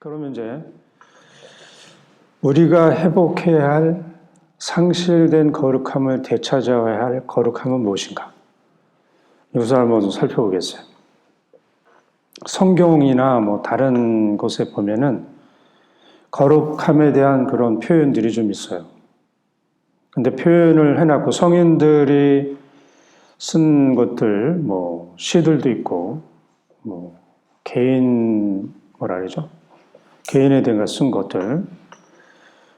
그러면 이제 우리가 회복해야 할 상실된 거룩함을 되찾아야 할 거룩함은 무엇인가? 이것을 한번 살펴보겠어요. 성경이나 다른 곳에 보면은 거룩함에 대한 그런 표현들이 좀 있어요. 근데 표현을 해놨고 성인들이 쓴 것들, 시들도 있고, 개인, 개인에 대한 쓴 것들,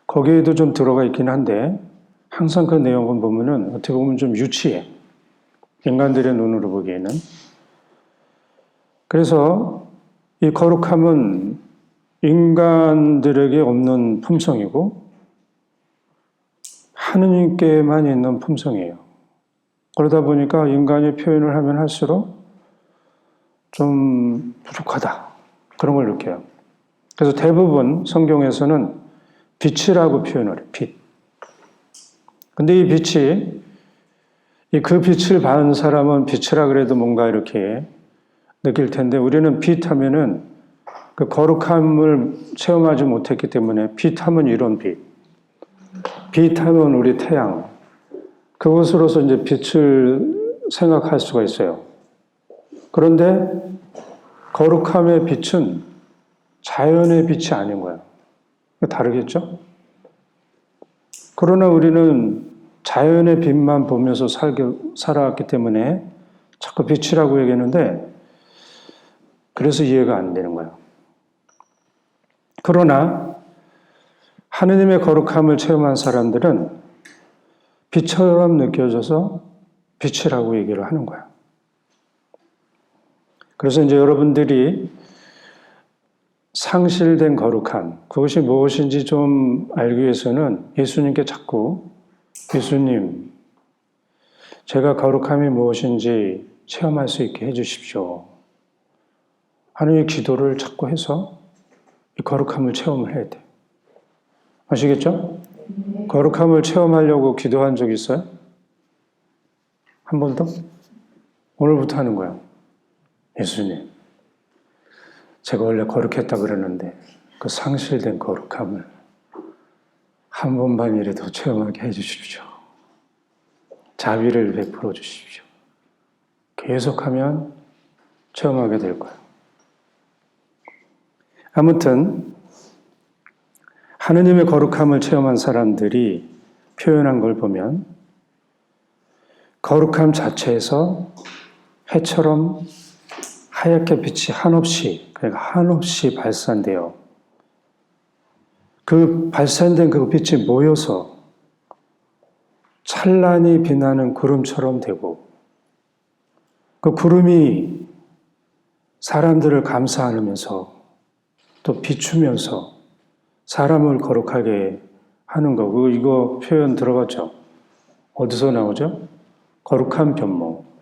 거기에도 좀 들어가 있긴 한데, 항상 그 내용을 보면은 어떻게 보면 좀 유치해. 인간들의 눈으로 보기에는. 그래서 이 거룩함은 인간들에게 없는 품성이고, 하느님께만 있는 품성이에요. 그러다 보니까 인간이 표현을 하면 할수록 좀 부족하다. 그런 걸 느껴요. 그래서 대부분 성경에서는 빛이라고 표현을 해요. 빛. 근데 이 빛이, 그 빛을 받은 사람은 빛이라 그래도 뭔가 이렇게 느낄 텐데, 우리는 빛 하면은 그 거룩함을 체험하지 못했기 때문에 빛 하면 이런 빛. 빛 하면 우리 태양. 그것으로서 이제 빛을 생각할 수가 있어요. 그런데 거룩함의 빛은 자연의 빛이 아닌 거예요. 다르겠죠? 그러나 우리는 자연의 빛만 보면서 살아왔기 때문에 자꾸 빛이라고 얘기하는데 그래서 이해가 안 되는 거예요. 그러나 하느님의 거룩함을 체험한 사람들은 빛처럼 느껴져서 빛이라고 얘기를 하는 거예요. 그래서 이제 여러분들이 상실된 거룩함, 그것이 무엇인지 좀 알기 위해서는 예수님께 자꾸 예수님, 제가 거룩함이 무엇인지 체험할 수 있게 해주십시오. 하는 이 기도를 자꾸 해서 이 거룩함을 체험을 해야 돼. 아시겠죠? 거룩함을 체험하려고 기도한 적 있어요? 한 번도? 오늘부터 하는 거예요. 예수님, 제가 원래 거룩했다 그랬는데 그 상실된 거룩함을 한 번만이라도 체험하게 해주십시오. 자비를 베풀어 주십시오. 계속하면 체험하게 될 거예요. 아무튼 하느님의 거룩함을 체험한 사람들이 표현한 걸 보면 거룩함 자체에서 해처럼 하얗게 빛이 한없이 발산되어 그 발산된 그 빛이 모여서 찬란히 빛나는 구름처럼 되고 그 구름이 사람들을 감싸 안으면서 또 비추면서 사람을 거룩하게 하는 거고 이거 표현 들어봤죠? 어디서 나오죠? 거룩한 변모.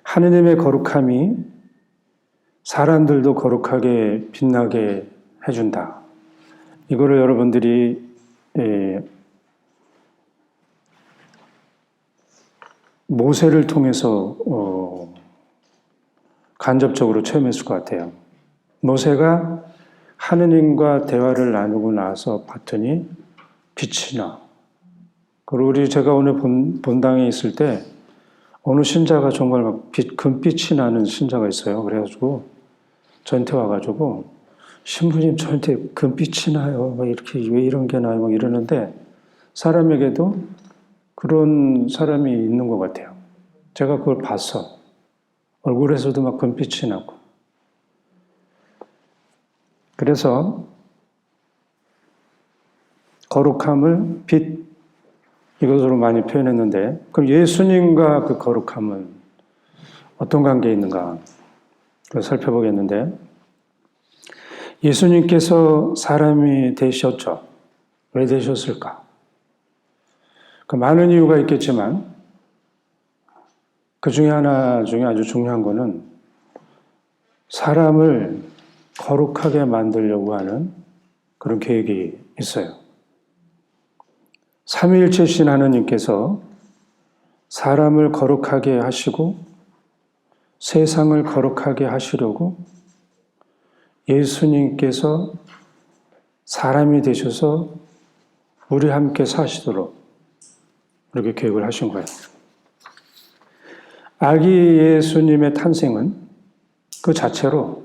하느님의 거룩함이 사람들도 거룩하게 빛나게 해준다. 이거를 여러분들이 모세를 통해서 간접적으로 체험했을 것 같아요. 모세가 하느님과 대화를 나누고 나서 봤더니 빛이 나. 그리고 제가 오늘 본당에 있을 때 어느 신자가 정말 막 금빛이 나는 신자가 있어요. 그래가지고 저한테 와가지고 신부님 저한테 금빛이 나요. 막 이렇게 왜 이런 게 나요? 막 이러는데 사람에게도 그런 사람이 있는 것 같아요. 제가 그걸 봤어. 얼굴에서도 막 금빛이 나고. 그래서 거룩함을 빛 이것으로 많이 표현했는데 그럼 예수님과 그 거룩함은 어떤 관계에 있는가 그걸 살펴보겠는데 예수님께서 사람이 되셨죠. 왜 되셨을까? 그 많은 이유가 있겠지만 그 중에 하나 중에 아주 중요한 거는 사람을 거룩하게 만들려고 하는 그런 계획이 있어요. 삼위일체신 하나님께서 사람을 거룩하게 하시고 세상을 거룩하게 하시려고 예수님께서 사람이 되셔서 우리 함께 사시도록 이렇게 계획을 하신 거예요. 아기 예수님의 탄생은 그 자체로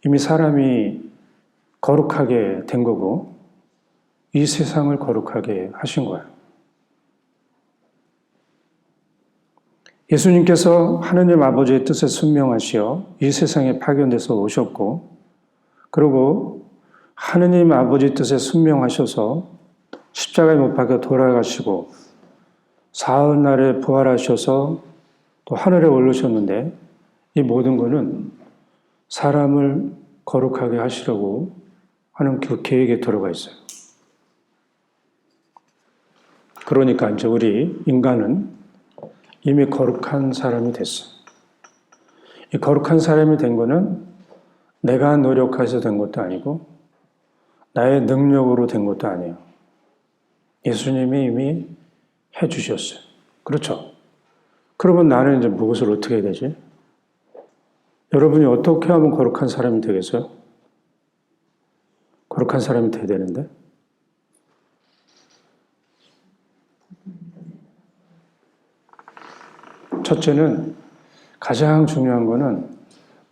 이미 사람이 거룩하게 된 거고 이 세상을 거룩하게 하신 거예요. 예수님께서 하느님 아버지의 뜻에 순명하시어 이 세상에 파견돼서 오셨고 그리고 하느님 아버지 뜻에 순명하셔서 십자가에 못 박혀 돌아가시고 사흘날에 부활하셔서 또 하늘에 올르셨는데 이 모든 것은 사람을 거룩하게 하시려고 하는 그 계획에 들어가 있어요. 그러니까 이제 우리 인간은 이미 거룩한 사람이 됐어요. 이 거룩한 사람이 된 거는 내가 노력해서 된 것도 아니고 나의 능력으로 된 것도 아니에요. 예수님이 이미 해주셨어요. 그렇죠? 그러면 나는 이제 무엇을 어떻게 해야 되지? 여러분이 어떻게 하면 거룩한 사람이 되겠어요? 거룩한 사람이 돼야 되는데? 첫째는 가장 중요한 거는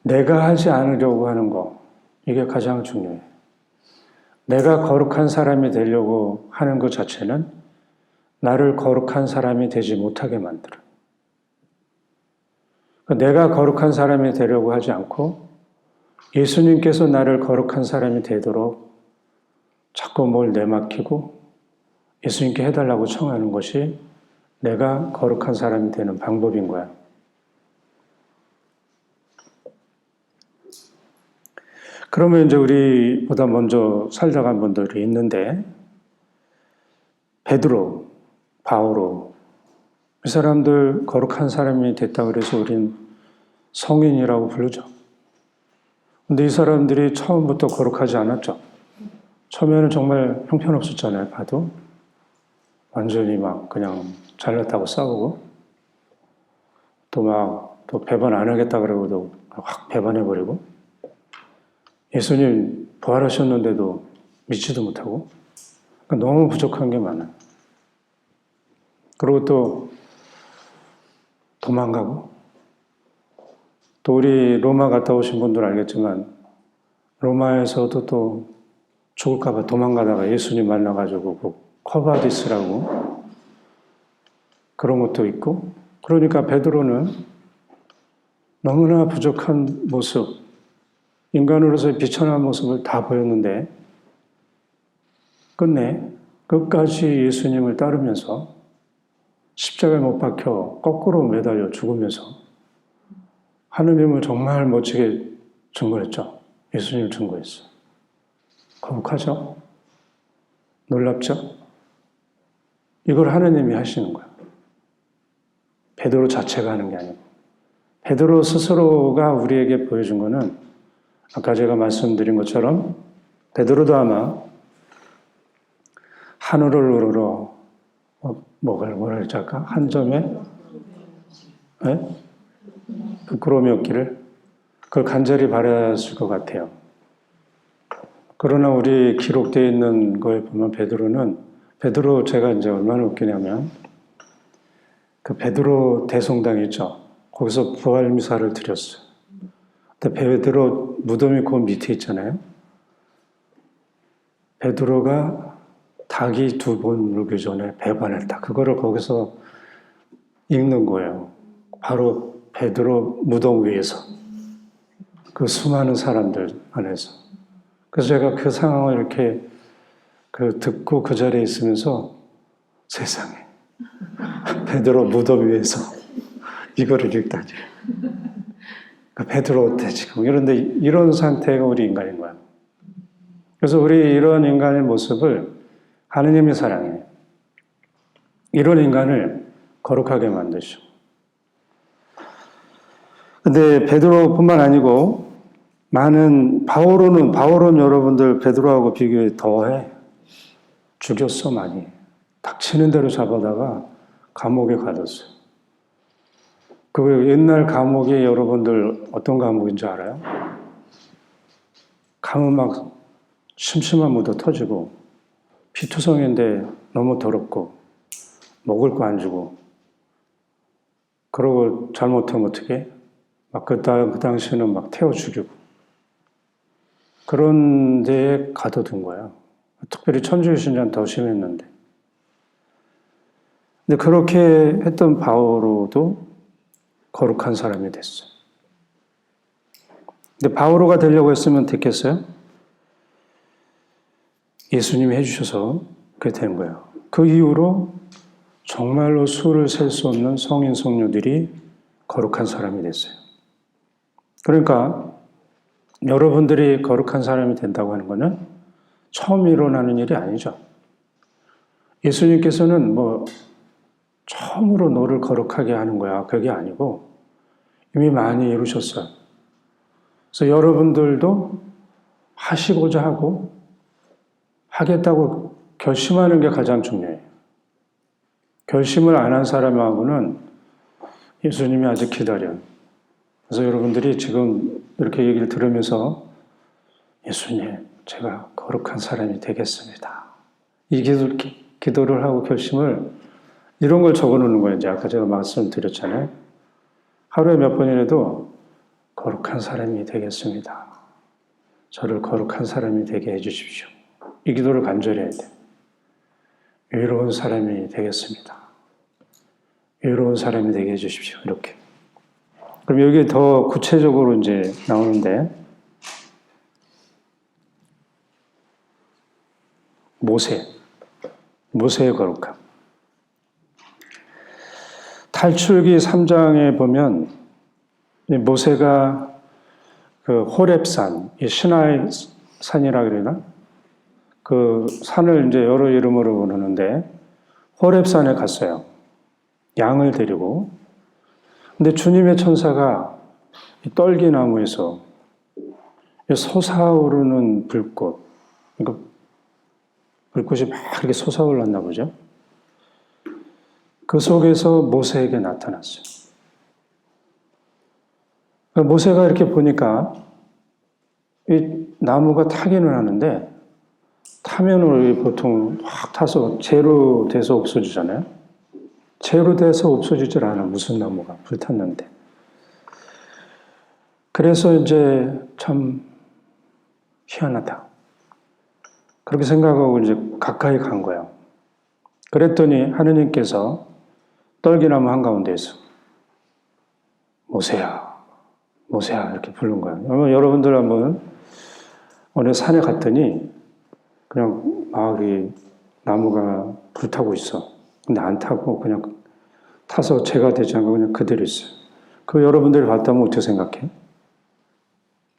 내가 하지 않으려고 하는 거. 이게 가장 중요해요. 내가 거룩한 사람이 되려고 하는 것 자체는 나를 거룩한 사람이 되지 못하게 만들어요. 내가 거룩한 사람이 되려고 하지 않고 예수님께서 나를 거룩한 사람이 되도록 자꾸 뭘 내맡기고 예수님께 해달라고 청하는 것이 내가 거룩한 사람이 되는 방법인 거야. 그러면 이제 우리보다 먼저 살다간 분들이 있는데 베드로, 바오로 이 사람들 거룩한 사람이 됐다 그래서 우린 성인이라고 부르죠. 근데 이 사람들이 처음부터 거룩하지 않았죠. 처음에는 정말 형편없었잖아요. 봐도 완전히 막 그냥 잘났다고 싸우고 또 배반 안 하겠다 그러고도 확 배반해버리고 예수님 부활하셨는데도 믿지도 못하고 그러니까 너무 부족한 게 많아요. 그리고 또 도망가고 또 우리 로마 갔다 오신 분들 알겠지만 로마에서도 또 죽을까 봐 도망가다가 예수님 만나가지고 그 코바디스라고 그런 것도 있고 그러니까 베드로는 너무나 부족한 모습 인간으로서의 비천한 모습을 다 보였는데 끝까지 예수님을 따르면서 십자가에 못 박혀 거꾸로 매달려 죽으면서 하느님을 정말 멋지게 증거했죠. 예수님을 증거했어요. 거룩하죠? 놀랍죠? 이걸 하느님이 하시는 거예요. 베드로 자체가 하는 게 아니고 베드로 스스로가 우리에게 보여준 거는 아까 제가 말씀드린 것처럼 베드로도 아마 하늘을 우러러 뭐라 그랬지 아까? 한 점에 부끄러움이 없기를 그걸 간절히 바랐을 것 같아요. 그러나 우리 기록되어 있는 거에 보면 베드로 제가 이제 얼마나 웃기냐면 그 베드로 대성당 있죠. 거기서 부활 미사를 드렸어요. 근데 베드로 무덤이 그 밑에 있잖아요. 베드로가 닭이 2번 물기 전에 배반했다. 그거를 거기서 읽는 거예요. 바로 베드로 무덤 위에서 그 수많은 사람들 안에서. 그래서 제가 그 상황을 이렇게 듣고 그 자리에 있으면서 세상에 베드로 무덤 위에서 이거를 읽다니. 베드로 어때 지금 이런데 이런 상태가 우리 인간인 거야. 그래서 우리 이런 인간의 모습을 하느님이 사랑해. 이런 인간을 거룩하게 만드시고. 근데 베드로뿐만 아니고 많은 바울은 여러분들 베드로하고 비교해 더해. 죽였어 많이. 닥치는 대로 잡아다가 감옥에 가뒀어요. 그 옛날 감옥이 여러분들 어떤 감옥인지 알아요? 가면 막 심심한 무도 터지고 피투성인데 너무 더럽고 먹을 거 안 주고 그러고 잘못하면 어떻게? 막 그 당시에는 막 태워 죽이고 그런 데에 가둬둔 거예요. 특별히 천주교 신자는 더 심했는데. 근데 그렇게 했던 바오로도 거룩한 사람이 됐어요. 근데 바오로가 되려고 했으면 됐겠어요? 예수님이 해주셔서 그게 된 거예요. 그 이후로 정말로 수를 셀 수 없는 성인 성녀들이 거룩한 사람이 됐어요. 그러니까 여러분들이 거룩한 사람이 된다고 하는 것은 처음 일어나는 일이 아니죠. 예수님께서는 처음으로 너를 거룩하게 하는 거야. 그게 아니고 이미 많이 이루셨어요. 그래서 여러분들도 하시고자 하고 하겠다고 결심하는 게 가장 중요해요. 결심을 안 한 사람하고는 예수님이 아직 기다려요. 그래서 여러분들이 지금 이렇게 얘기를 들으면서 예수님, 제가 거룩한 사람이 되겠습니다. 이 기도를 하고 결심을 이런 걸 적어놓는 거예요. 이제 아까 제가 말씀드렸잖아요. 하루에 몇 번이라도 거룩한 사람이 되겠습니다. 저를 거룩한 사람이 되게 해주십시오. 이 기도를 간절히 해야 돼요. 의로운 사람이 되겠습니다. 의로운 사람이 되게 해주십시오. 이렇게. 그럼 여기 더 구체적으로 이제 나오는데, 모세의 거룩함. 탈출기 3장에 보면 모세가 그 호렙산, 이 시나이 산이라 그러나? 그 산을 이제 여러 이름으로 부르는데 호렙산에 갔어요. 양을 데리고. 근데 주님의 천사가 떨기나무에서 솟아오르는 불꽃, 그러니까 불꽃이 막 이렇게 솟아올랐나 보죠. 그 속에서 모세에게 나타났어요. 모세가 이렇게 보니까 이 나무가 타기는 하는데 타면 우리 보통 확 타서 재로 돼서 없어지잖아요. 재로 돼서 없어지질 않아. 무슨 나무가 불탔는데. 그래서 이제 참 희한하다. 그렇게 생각하고 이제 가까이 간 거예요. 그랬더니 하느님께서 떨기나무 한가운데에서 모세야, 모세야 이렇게 부른 거예요. 여러분들 한번 어느 산에 갔더니 그냥 막 이 나무가 불타고 있어. 근데 안 타고 그냥 타서 재가 되지 않고 그냥 그대로 있어요. 그 여러분들이 봤다면 어떻게 생각해?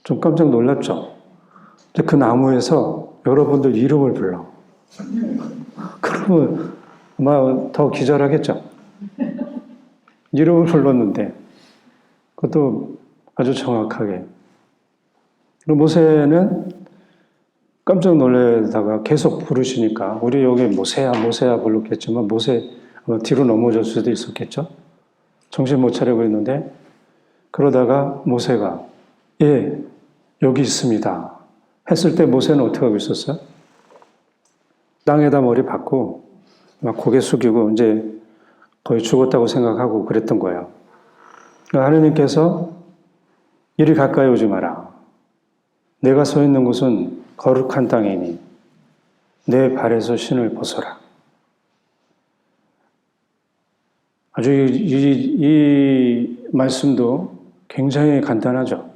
좀 깜짝 놀랐죠? 그 나무에서 여러분들 이름을 불러. 그러면 아마 더 기절하겠죠? 이름을 불렀는데 그것도 아주 정확하게. 모세는 깜짝 놀래다가 계속 부르시니까 우리 여기 모세야 모세야 불렀겠지만 모세 뒤로 넘어질 수도 있었겠죠. 정신 못 차리고 있는데 그러다가 모세가 예 여기 있습니다 했을 때 모세는 어떻게 하고 있었어요? 땅에다 머리 박고 막 고개 숙이고 이제 거의 죽었다고 생각하고 그랬던 거예요. 하느님께서 이리 가까이 오지 마라. 내가 서 있는 곳은 거룩한 땅이니 내 발에서 신을 벗어라. 아주 이 말씀도 굉장히 간단하죠.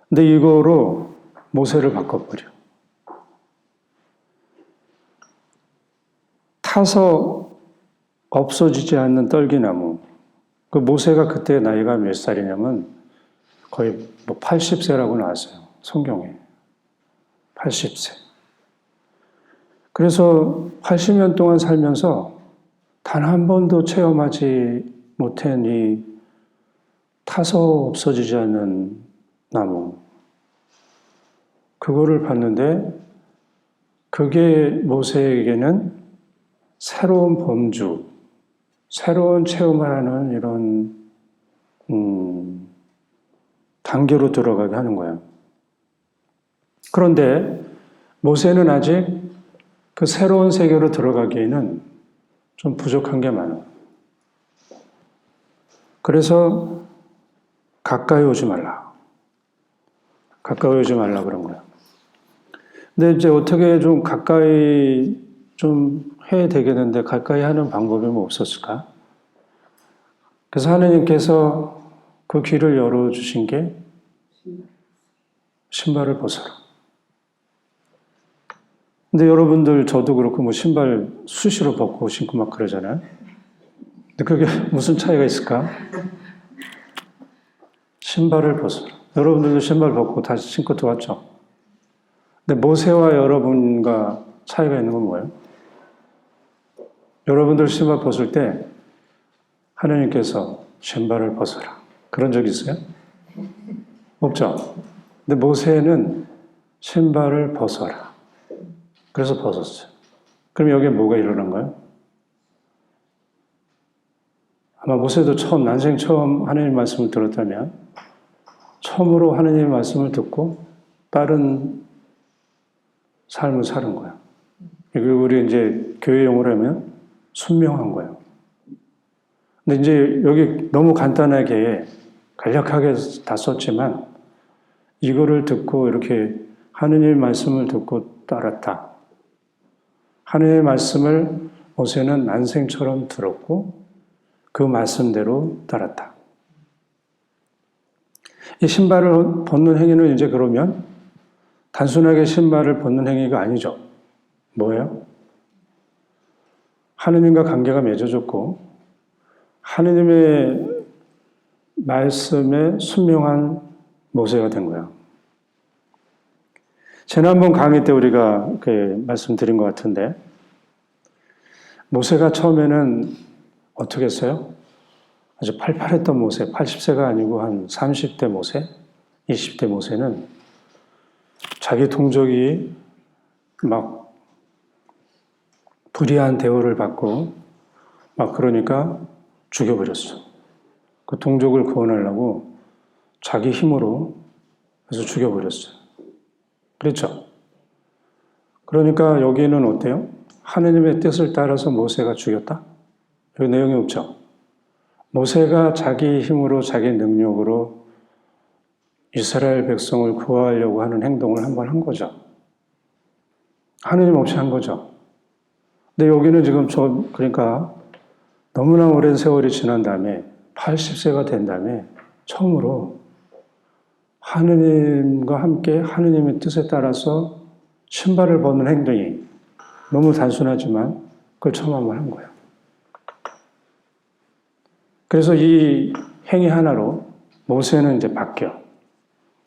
근데 이거로 모세를 바꿔버려. 타서 없어지지 않는 떨기나무. 그 모세가 그때 나이가 몇 살이냐면 거의 80세라고 나왔어요. 성경에. 80세. 그래서 80년 동안 살면서 단 한 번도 체험하지 못한 이 타서 없어지지 않는 나무. 그거를 봤는데 그게 모세에게는 새로운 범주, 새로운 체험을 하는 이런 단계로 들어가게 하는 거예요. 그런데 모세는 아직 그 새로운 세계로 들어가기에는 좀 부족한 게 많아요. 그래서 가까이 오지 말라. 가까이 오지 말라 그런 거예요. 근데 이제 어떻게 좀 가까이 좀 해야 되겠는데 가까이 하는 방법이 뭐 없었을까? 그래서 하나님께서 그 길을 열어주신 게 신발을 벗어라. 근데 여러분들 저도 그렇고 뭐 신발 수시로 벗고 신고 막 그러잖아요. 근데 그게 무슨 차이가 있을까? 신발을 벗어라. 여러분들도 신발 벗고 다시 신고 들어왔죠? 근데 모세와 여러분과 차이가 있는 건 뭐예요? 여러분들 신발 벗을 때 하나님께서 신발을 벗어라. 그런 적 있어요? 없죠? 근데 모세는 신발을 벗어라. 그래서 벗었어요. 그럼 여기에 뭐가 일어난 거예요? 아마 모세도 난생 처음 하나님 말씀을 들었다면 처음으로 하나님의 말씀을 듣고 다른 삶을 사는 거예요. 우리 이제 교회 용어로 하면 순명한 거예요. 근데 이제 여기 너무 간단하게 간략하게 다 썼지만 이거를 듣고 이렇게 하느님의 말씀을 듣고 따랐다. 하느님의 말씀을 모세는 난생처럼 들었고 그 말씀대로 따랐다. 이 신발을 벗는 행위는 이제 그러면 단순하게 신발을 벗는 행위가 아니죠. 뭐예요? 하느님과 관계가 맺어졌고 하느님의 말씀에 순명한 모세가 된 거예요. 지난번 강의 때 우리가 말씀드린 것 같은데 모세가 처음에는 어떻게 했어요? 아주 팔팔했던 모세, 80세가 아니고 한 30대 모세, 20대 모세는 자기 동족이 막 불의한 대우를 받고 막 그러니까 죽여버렸어. 그 동족을 구원하려고 자기 힘으로 해서 죽여버렸어요. 그렇죠? 그러니까 여기는 어때요? 하느님의 뜻을 따라서 모세가 죽였다? 여기 내용이 없죠? 모세가 자기 힘으로 자기 능력으로 이스라엘 백성을 구하려고 하는 행동을 한번 한 거죠. 하느님 없이 한 거죠. 근데 여기는 지금 그러니까 너무나 오랜 세월이 지난 다음에 80세가 된 다음에 처음으로 하느님과 함께 하느님의 뜻에 따라서 신발을 벗는 행동이 너무 단순하지만 그걸 처음 한번 한 거예요. 그래서 이 행위 하나로 모세는 이제 바뀌어.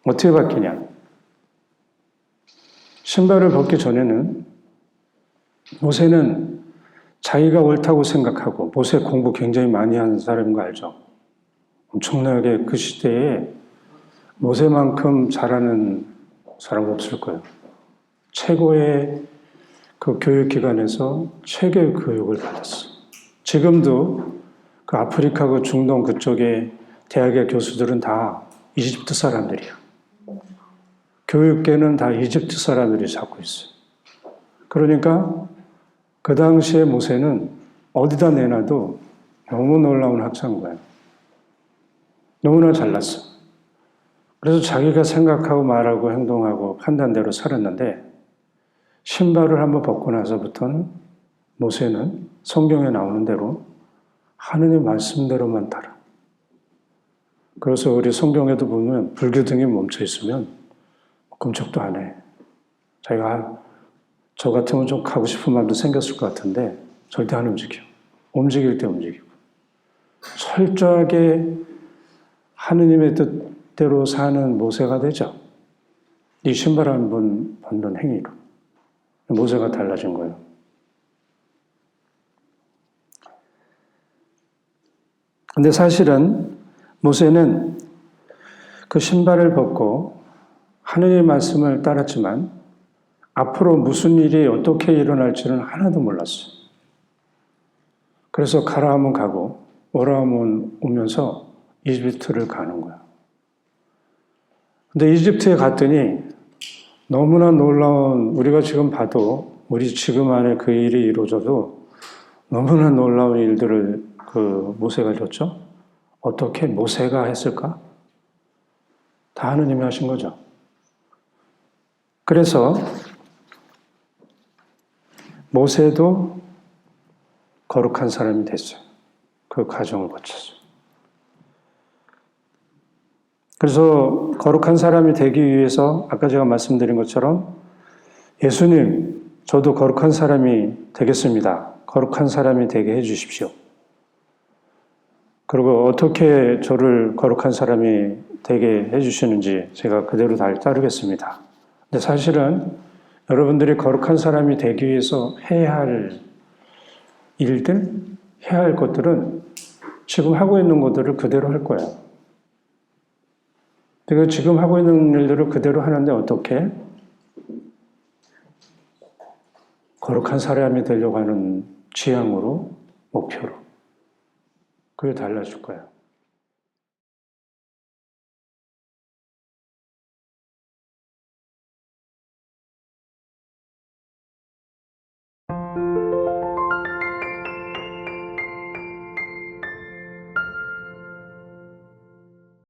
어떻게 바뀌냐? 신발을 벗기 전에는 모세는 자기가 옳다고 생각하고 모세 공부 굉장히 많이 하는 사람인 거 알죠? 엄청나게 그 시대에 모세만큼 잘하는 사람 없을 거예요. 최고의 그 교육기관에서 최고의 교육을 받았어. 지금도 그 아프리카 그 중동 그쪽의 대학의 교수들은 다 이집트 사람들이야. 교육계는 다 이집트 사람들이 잡고 있어요. 그러니까 그 당시에 모세는 어디다 내놔도 너무 놀라운 학자인 거예요. 너무나 잘났어. 그래서 자기가 생각하고 말하고 행동하고 판단대로 살았는데 신발을 한번 벗고 나서부터는 모세는 성경에 나오는 대로 하느님 말씀대로만 따라. 그래서 우리 성경에도 보면 불교등이 멈춰 있으면 끔찍도 안 해. 자기가 저 같으면 좀 가고 싶은 마음도 생겼을 것 같은데 절대 안 움직여. 움직일 때 움직이고. 철저하게 하느님의 뜻대로 사는 모세가 되죠. 이 신발 한 번 벗는 행위로 모세가 달라진 거예요. 근데 사실은 모세는 그 신발을 벗고 하느님의 말씀을 따랐지만 앞으로 무슨 일이 어떻게 일어날지는 하나도 몰랐어요. 그래서 가라 하면 가고 오라 하면 오면서 이집트를 가는 거예요. 근데 이집트에 갔더니 너무나 놀라운, 우리가 지금 봐도 우리 지금 안에 그 일이 이루어져도 너무나 놀라운 일들을 그 모세가 줬죠. 어떻게 모세가 했을까? 다 하느님이 하신 거죠. 그래서 모세도 거룩한 사람이 됐어요. 그 과정을 거쳤어요. 그래서 거룩한 사람이 되기 위해서 아까 제가 말씀드린 것처럼 예수님, 저도 거룩한 사람이 되겠습니다. 거룩한 사람이 되게 해주십시오. 그리고 어떻게 저를 거룩한 사람이 되게 해주시는지 제가 그대로 다 따르겠습니다. 근데 사실은 여러분들이 거룩한 사람이 되기 위해서 해야 할 일들, 해야 할 것들은 지금 하고 있는 것들을 그대로 할 거예요. 그리고 지금 하고 있는 일들을 그대로 하는데 어떻게? 거룩한 사람이 되려고 하는 지향으로, 목표로. 그게 달라질 거예요.